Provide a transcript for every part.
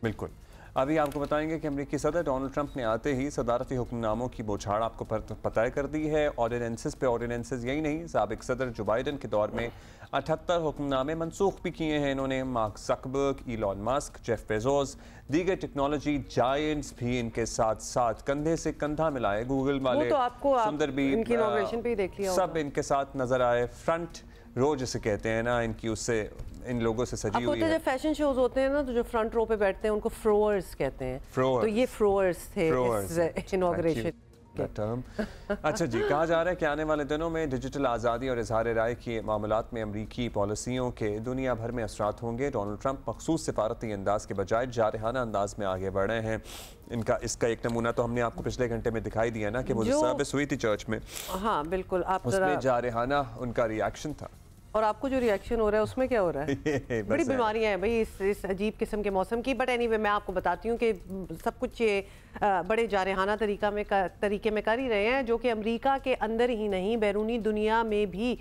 بالکل. ابھی آپ کو بتائیں گے کہ امریکی صدر ڈونلڈ ٹرمپ نے آتے ہی صدارتی حکم ناموں کی بوچھاڑ آپ کو پتہ کر دی ہے. آرڈیننسز پہ آرڈیننسز یہی نہیں، سابق صدر جو بائیڈن کے دور میں 78 حکم نامے منسوخ بھی کیے ہیں انہوں نے. Mark Zuckerberg, Elon Musk, Jeff Bezos, دیگر ٹیکنالوجی جائنٹس بھی ان کے ساتھ ساتھ کندھے سے کندھا ملائے. گوگل والے سندر بھی سب ان کے ساتھ نظر آئے. فرنٹ رو جسے کہتے ہیں نا، ان کی اس سے ان لوگوں سے سجی ہوئی ہے. جب فیشن شوز ہوتے ہیں نا تو جو فرنٹ رو پہ بیٹھتے ہیں ان کو فروورز کہتے ہیں. تو یہ فروورز تھے اس انوگریشن. اچھا جی، کہا جا رہا ہے کہ آنے والے دنوں میں ڈیجیٹل آزادی اور اظہار رائے کی معاملات میں امریکی پالیسیوں کے دنیا بھر میں اثرات ہوں گے. ڈونلڈ ٹرمپ مخصوص سفارتی انداز کے بجائے جارحانہ انداز میں آگے بڑھ رہے ہیں. اس کا ایک نمونہ تو ہم نے آپ کو پچھلے گھنٹے میں دکھائی دیا نا کہ وہ سروس ہوئی تھی چرچ میں. ہاں بالکل، اس میں جارحانہ ان کا ری ایکشن تھا. اور آپ کو جو ری ایکشن ہو رہا ہے اس میں کیا ہو رہا ہے؟ بڑی بیماریاں ہیں بھائی اس عجیب قسم کے موسم کی. بٹ اینی وے میں آپ کو بتاتی ہوں کہ سب کچھ یہ بڑے جارحانہ طریقے میں کر ہی رہے ہیں، جو کہ امریکہ کے اندر ہی نہیں بیرونی دنیا میں بھی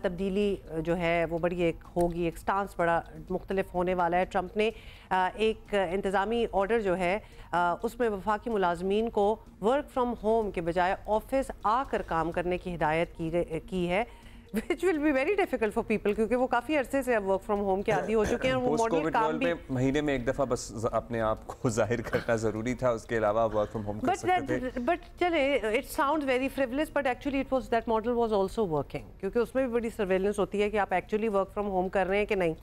تبدیلی جو ہے وہ بڑی ایک ہوگی. ایک سٹانس بڑا مختلف ہونے والا ہے. ٹرمپ نے ایک انتظامی آرڈر جو ہے اس میں وفاقی ملازمین کو ورک فرام ہوم کے بجائے آفس آ کر کام کرنے کی ہدایت کی ہے. which will be very difficult for people کیونکہ وہ کافی عرصے سے ورک فرام ہوم کے عادی ہو چکے ہیں. وہ ماڈل کام بھی مہینے میں ایک دفعہ بس اپنے آپ کو ظاہر کرنا ضروری تھا، اس کے علاوہ ورک فرام ہوم کر سکتے تھے. بٹ چلے it sounds very frivolous but actually it was that model was also working کیونکہ اس میں بھی بڑی سرویلنس ہوتی ہے کہ آپ ایکچولی ورک فرام ہوم کر رہے ہیں کہ نہیں.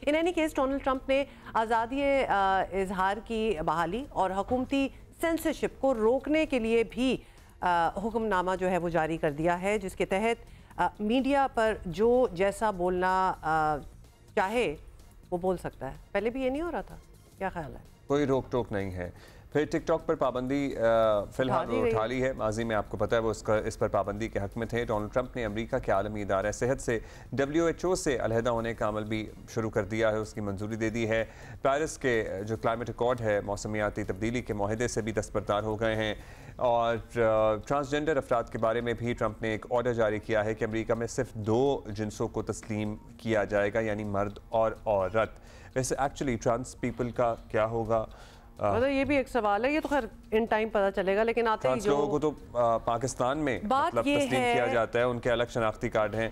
In any case Donald Trump نے آزادی اظہار کی بحالی اور حکومتی سینسرشپ کو روکنے کے لیے بھی حکم نامہ جو ہے وہ جاری کر دیا ہے، جس کے تحت میڈیا پر جو جیسا بولنا چاہے وہ بول سکتا ہے. پہلے بھی یہ نہیں ہو رہا تھا، کیا خیال ہے؟ کوئی روک ٹوک نہیں ہے. پھر ٹک ٹاک پر پابندی فی الحال اٹھا لی ہے. ماضی میں آپ کو پتہ ہے وہ اس پر پابندی کے حق میں تھے. ڈونلڈ ٹرمپ نے امریکہ کے عالمی ادارہ صحت سے WHO سے علیحدہ ہونے کا عمل بھی شروع کر دیا ہے، اس کی منظوری دے دی ہے. پیرس کے جو کلائمیٹ ایکارڈ ہے، موسمیاتی تبدیلی کے معاہدے سے بھی دستبردار ہو گئے ہیں. اور ٹرانسجنڈر افراد کے بارے میں بھی ٹرمپ نے ایک آرڈر جاری کیا ہے کہ امریکہ میں صرف 2 جنسوں کو تسلیم کیا جائے گا، یعنی مرد اور عورت. ویسے ایکچولی ٹرانس پیپل کا کیا ہوگا؟ یہ بھی ایک سوال ہے. یہ تو خیر ان ٹائم پتہ چلے گا، لیکن آتے ہی جو لوگوں کو تو پاکستان میں مطلب تسلیم کیا جاتا ہے، ان کے الگ شناختی کارڈ ہیں.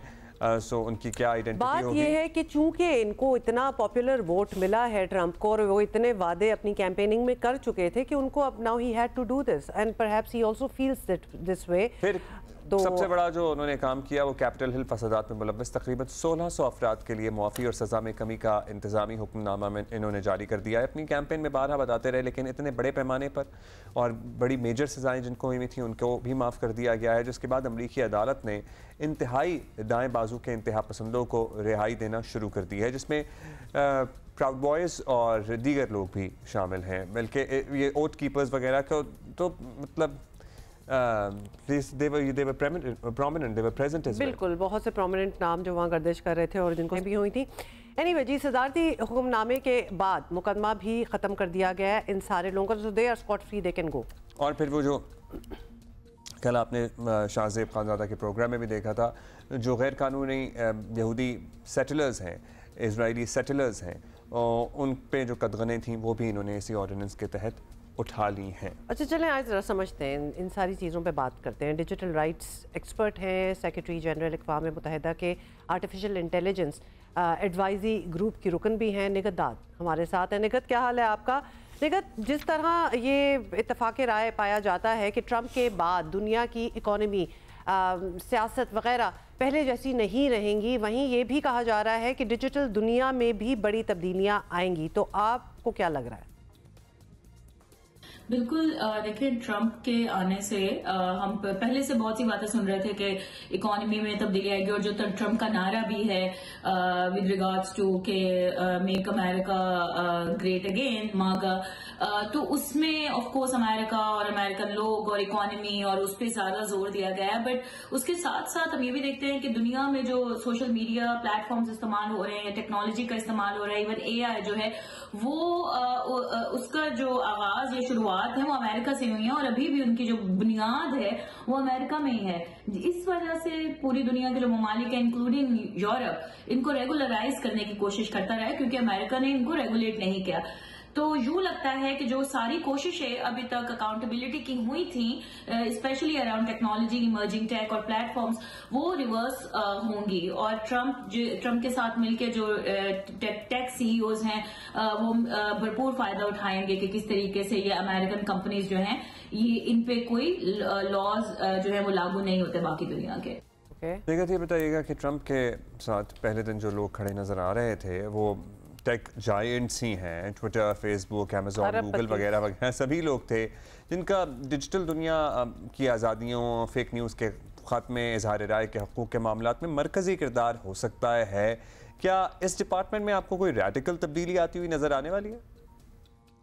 سو ان کی کیا آئیڈینٹی ہوگی؟ بات یہ ہے کہ چونکہ ان کو اتنا پاپولر ووٹ ملا ہے ٹرمپ کو، اور وہ اتنے وعدے اپنی کیمپیننگ میں کر چکے تھے کہ ان کو اب now he had to do this and perhaps he also feels this way. پھر سب سے بڑا جو انہوں نے کام کیا وہ کیپٹل ہل فسادات میں ملوث تقریباً 1600 افراد کے لیے معافی اور سزا میں کمی کا انتظامی حکم نامہ میں انہوں نے جاری کر دیا ہے. اپنی کیمپین میں بارہا بتاتے رہے، لیکن اتنے بڑے پیمانے پر اور بڑی میجر سزائیں جن کو ہوئی تھیں ان کو بھی معاف کر دیا گیا ہے، جس کے بعد امریکی عدالت نے انتہائی دائیں بازو کے انتہا پسندوں کو رہائی دینا شروع کر دی ہے، جس میں پراؤڈ بوائز اور دیگر لوگ بھی شامل ہیں. بلکہ یہ اوتھ کیپرز وغیرہ کو تو مطلب بالکل بہت سے پرومیننٹ نام جو وہاں گردش کر رہے تھے اور جن کو بھی ہوئی تھی. اینی وے جی، صدارتی حکم نامے کے بعد مقدمہ بھی ختم کر دیا گیا ہے ان سارے لوگوں کا. They are scot free, they can go. اور پھر وہ جو کل آپ نے شاہ زیب خانزادہ کے پروگرام میں بھی دیکھا تھا، جو غیر قانونی یہودی سیٹلرز ہیں، اسرائیلی سیٹلرز ہیں، ان پہ جو قدغنیں تھیں وہ بھی انہوں نے اسی آرڈیننس کے تحت اٹھا لی ہیں. اچھا چلیں آج ذرا سمجھتے ہیں ان ساری چیزوں پہ بات کرتے ہیں. ڈیجیٹل رائٹس ایکسپرٹ ہیں، سیکریٹری جنرل اقوام متحدہ کے آرٹیفیشل انٹیلیجنس ایڈوائزری گروپ کی رکن بھی ہیں. نگت داد ہمارے ساتھ ہیں. نگت، کیا حال ہے آپ کا؟ نگت، جس طرح یہ اتفاق رائے پایا جاتا ہے کہ ٹرمپ کے بعد دنیا کی اکانومی، سیاست وغیرہ پہلے جیسی نہیں رہیں گی، وہیں یہ بھی کہا جا رہا ہے کہ ڈیجیٹل دنیا میں بھی بڑی تبدیلیاں آئیں گی، تو آپ کو کیا لگ رہا ہے؟ بالکل، دیکھیں ٹرمپ کے آنے سے ہم پہلے سے بہت سی باتیں سن رہے تھے کہ اکانومی میں تبدیلی آئے گی، اور جو ٹرمپ کا نعرہ بھی ہے ود ریگارڈز ٹو کہ میک امریکہ گریٹ اگین، ماگا، تو اس میں آف کورس امریکہ اور امریکن لوگ اور اکانومی اور اس پہ زیادہ زور دیا گیا ہے. بٹ اس کے ساتھ ساتھ ہم یہ بھی دیکھتے ہیں کہ دنیا میں جو سوشل میڈیا پلیٹ فارمز استعمال ہو رہے ہیں، ٹیکنالوجی کا استعمال ہو رہا ہے، ایون AI جو ہے وہ اس کا جو آغاز یا شروعات ہے وہ امریکہ سے ہوئی ہے، اور ابھی بھی ان کی جو بنیاد ہے وہ امریکہ میں ہی ہے. اس وجہ سے پوری دنیا کے جو ممالک ہیں انکلوڈنگ یورپ ان کو ریگولرائز کرنے کی کوشش کرتا رہا ہے، کیونکہ امریکہ نے ان کو ریگولیٹ نہیں کیا. تو یوں لگتا ہے کہ جو ساری کوششیں ابھی تک اکاؤنٹیبلٹی کی ہوئی تھیں اسپیشلی اراؤنڈ ٹیکنالوجی ایمرجنگ ٹیک اور پلیٹ فارمز وہ ریورس ہوں گی، اور ٹرمپ کے ساتھ مل کے جو ٹیک سی ای اوز ہیں وہ بھرپور فائدہ اٹھائیں گے کہ کس طریقے سے یہ امریکن کمپنیز جو ہیں یہ ان پہ کوئی لاز جو ہے وہ لاگو نہیں ہوتے باقی دنیا کے. یہ بتائیے گا کہ ٹرمپ کے ساتھ پہلے دن جو لوگ کھڑے نظر آ رہے تھے وہ ٹیک جائنٹس ہی ہیں، ٹویٹر، فیس بک، امیزون، گوگل وغیرہ وغیرہ سبھی لوگ تھے جن کا ڈیجیٹل دنیا کی آزادیوں، فیک نیوز کے خاتمے، اظہار رائے کے حقوق کے معاملات میں مرکزی کردار ہو سکتا ہے. کیا اس ڈپارٹمنٹ میں آپ کو کوئی ریڈیکل تبدیلی آتی ہوئی نظر آنے والی ہے؟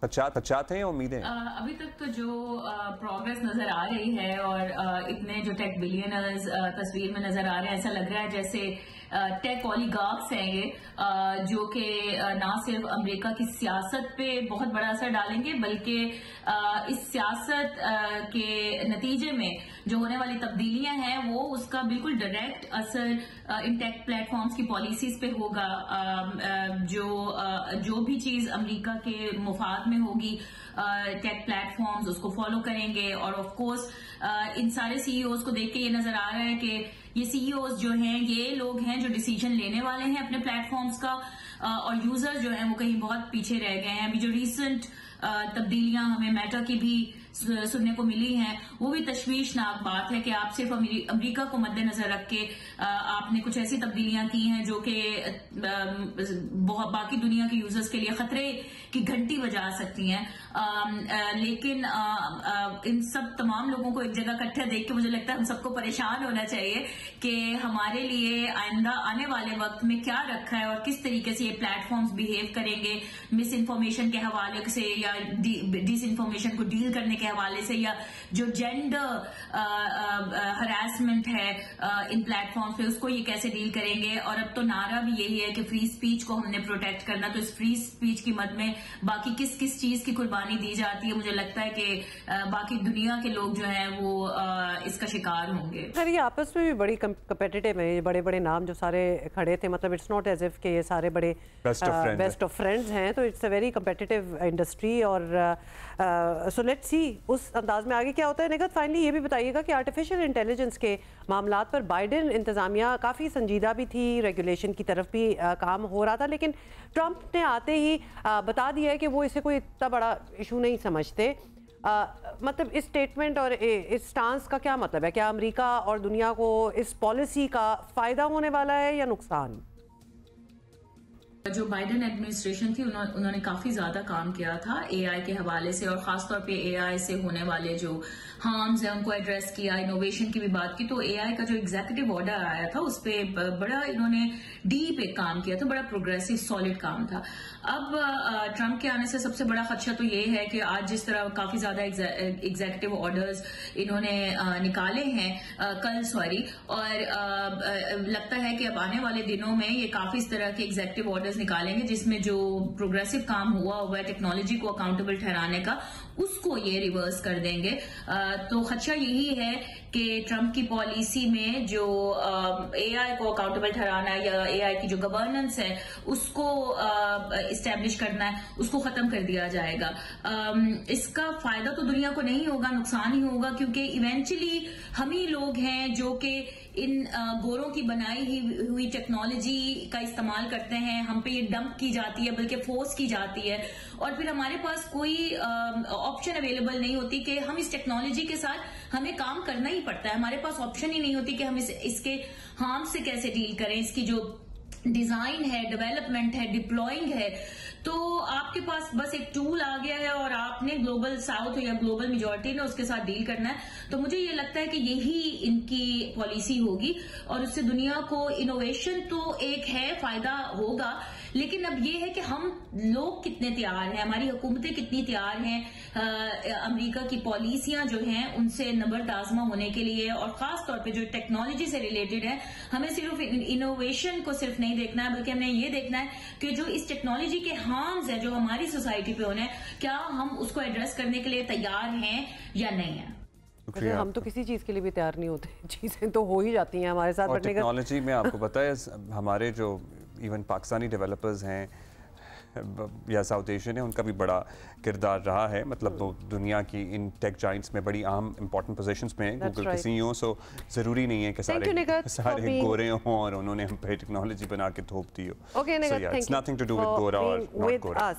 خدشات ہیں یا امیدیں؟ ابھی تک تو جو پروگرس نظر آ رہی ہے اور اتنے جو ٹیک بلینرز تصویر میں نظر آ رہے ہیں، ایسا لگ رہا ہے جیسے ٹیک اولیگارکس ہیں یہ، جو کہ نہ صرف امریکہ کی سیاست پہ بہت بڑا اثر ڈالیں گے بلکہ اس سیاست کے نتیجے میں جو ہونے والی تبدیلیاں ہیں وہ اس کا بالکل ڈائریکٹ اثر ان ٹیک پلیٹ فارمز کی پالیسیز پہ ہوگا. جو بھی چیز امریکہ کے مفاد میں ہوگی ٹیک پلیٹ فارمز اس کو فالو کریں گے، اور آف کورس ان سارے سی ای اوز کو دیکھ کے یہ نظر آ رہا ہے کہ یہ سی ای اوز جو ہیں یہ لوگ ہیں جو ڈیسیجن لینے والے ہیں اپنے پلیٹ فارمز کا، اور یوزر جو ہیں وہ کہیں بہت پیچھے رہ گئے ہیں. ابھی جو ریسنٹ تبدیلیاں ہمیں میٹا کی بھی سننے کو ملی ہیں وہ بھی تشویشناک بات ہے کہ آپ صرف امریکہ کو مد نظر رکھ کے آپ نے کچھ ایسی تبدیلیاں کی ہیں جو کہ باقی دنیا کے یوزرز کے لیے خطرے کی گھنٹی بجا سکتی ہیں. لیکن ان سب تمام لوگوں کو ایک جگہ اکٹھا دیکھ کے مجھے لگتا ہے ہم سب کو پریشان ہونا چاہیے کہ ہمارے لیے آئندہ آنے والے وقت میں کیا رکھا ہے اور کس طریقے سے یہ پلیٹ فارمز بہیو کریں گے مس انفارمیشن کے حوالے سے یا ڈس انفارمیشن کو ڈیل کرنے کے حوالے سے، یا جو جینڈر ہراسمنٹ ہے ان پلیٹ فارمز پہ اس کو یہ کیسے ڈیل کریں گے. اور اب تو نعرہ بھی یہی ہے کہ فری اسپیچ کو ہم نے پروٹیکٹ کرنا، تو اس فری اسپیچ کی مد میں باقی کس کس چیز کی قربانی دی جاتی ہے. مجھے لگتا ہے کہ باقی دنیا کے لوگ جو ہیں وہ اس کا شکار ہوں گے. سر یہ آپس میں بھی بڑی کمپیٹیٹیو ہے، بڑے بڑے نام جو سارے کھڑے تھے، مطلب اٹس ناٹ ایز اف کہ یہ سارے بڑے بیسٹ آف فرینڈز ہیں، تو it's a very competitive industry. اور سو لیٹس سی اس انداز میں آگے کیا ہوتا ہے. نگہت فائنلی یہ بھی بتائیے گا کہ آرٹیفیشیل انٹیلیجنس کے معاملات پر بائیڈن انتظامیہ کافی سنجیدہ بھی تھی، ریگولیشن کی طرف بھی کام ہو رہا تھا، لیکن ٹرمپ نے آتے ہی بتا دیا ہے کہ وہ اسے کوئی اتنا بڑا ایشو نہیں سمجھتے. مطلب اس اسٹیٹمنٹ اور اس سٹانس کا کیا مطلب ہے؟ کیا امریکہ اور دنیا کو اس پالیسی کا فائدہ ہونے والا ہے یا نقصان؟ جو بائیڈن ایڈمنسٹریشن تھی انہوں نے کافی زیادہ کام کیا تھا اے آئی کے حوالے سے، اور خاص طور پہ اے آئی سے ہونے والے جو ہارمز ہیں ان کو ایڈریس کیا، انوویشن کی بھی بات کی. تو اے آئی کا جو ایگزیکٹو آرڈر آیا تھا اس پہ بڑا انہوں نے ڈیپ ایک کام کیا تھا، بڑا پروگریسو سالڈ کام تھا. اب ٹرمپ کے آنے سے سب سے بڑا خدشہ تو یہ ہے کہ آج جس طرح کافی زیادہ ایگزیکٹو آرڈرز انہوں نے نکالے ہیں اور لگتا ہے کہ اب آنے والے دنوں میں یہ کافی اس طرح کے ایگزیکٹو آرڈرز نکالیں گے جس میں جو پروگریسو کام ہوا ہے ٹیکنالوجی کو اکاؤنٹیبل ٹھہرانے کا اس کو یہ ریورس کر دیں گے. تو خدشہ یہی ہے کہ ٹرمپ کی پالیسی میں جو اے آئی کو اکاؤنٹیبل ٹھہرانا ہے یا اے آئی کی جو گورننس ہے اس کو اسٹیبلش کرنا ہے اس کو ختم کر دیا جائے گا. اس کا فائدہ تو دنیا کو نہیں ہوگا، نقصان ہی ہوگا، کیونکہ ایونچولی ہم ہی لوگ ہیں جو کہ ان گوروں کی بنائی ہوئی ٹیکنالوجی کا استعمال کرتے ہیں، ہم پہ یہ ڈمپ کی جاتی ہے بلکہ فورس کی جاتی ہے، اور پھر ہمارے پاس کوئی آپشن اویلیبل نہیں ہوتی کہ ہم اس ٹیکنالوجی کے ساتھ ہمیں کام کرنا ہی پڑتا ہے. ہمارے پاس آپشن ہی نہیں ہوتی کہ ہم اس کے ہارم سے کیسے ڈیل کریں. اس کی جو ڈیزائن ہے، ڈیولپمنٹ ہے، ڈپلوئنگ ہے، تو آپ کے پاس بس ایک ٹول آ گیا ہے اور آپ نے گلوبل ساؤتھ یا گلوبل میجورٹی نے اس کے ساتھ ڈیل کرنا ہے. تو مجھے یہ لگتا ہے کہ یہی ان کی پالیسی ہوگی، اور اس سے دنیا کو انوویشن تو ایک ہے فائدہ ہوگا، لیکن اب یہ ہے کہ ہم لوگ کتنے تیار ہیں، ہماری حکومتیں کتنی تیار ہیں امریکہ کی پالیسیاں جو ہیں ان سے نبرد آزما ہونے کے لیے. اور خاص طور پہ جو ٹیکنالوجی سے ریلیٹڈ ہے، ہمیں صرف انوویشن کو صرف نہیں دیکھنا ہے بلکہ ہمیں یہ دیکھنا ہے کہ جو اس ٹیکنالوجی کے ہارمز ہیں جو ہماری سوسائٹی پہ ہونے ہیں، کیا ہم اس کو ایڈریس کرنے کے لیے تیار ہیں یا نہیں ہیں. ہم تو کسی چیز کے لیے بھی تیار نہیں ہوتے، چیزیں تو ہو ہی جاتی ہیں ہمارے ساتھ. ٹیکنالوجی میں آپ کو پتہ ہے ہمارے جو ایون پاکستانی ڈیولپرز ہیں یا ساؤتھ ایشین ہے، ان کا بھی بڑا کردار رہا ہے. مطلب وہ دنیا کی ان ٹیک جائنٹس میں بڑی اہم امپورٹنٹ پوزیشنز میں ہیں. گوگل کے سی ای او، سو ضروری نہیں ہے کہ سارے گورے ہوں اور انہوں نے ہم پہ ٹیکنالوجی بنا کے تھوپ دی ہو. Okay, Nigat, thank you. It's nothing to do with Gora or not Gora.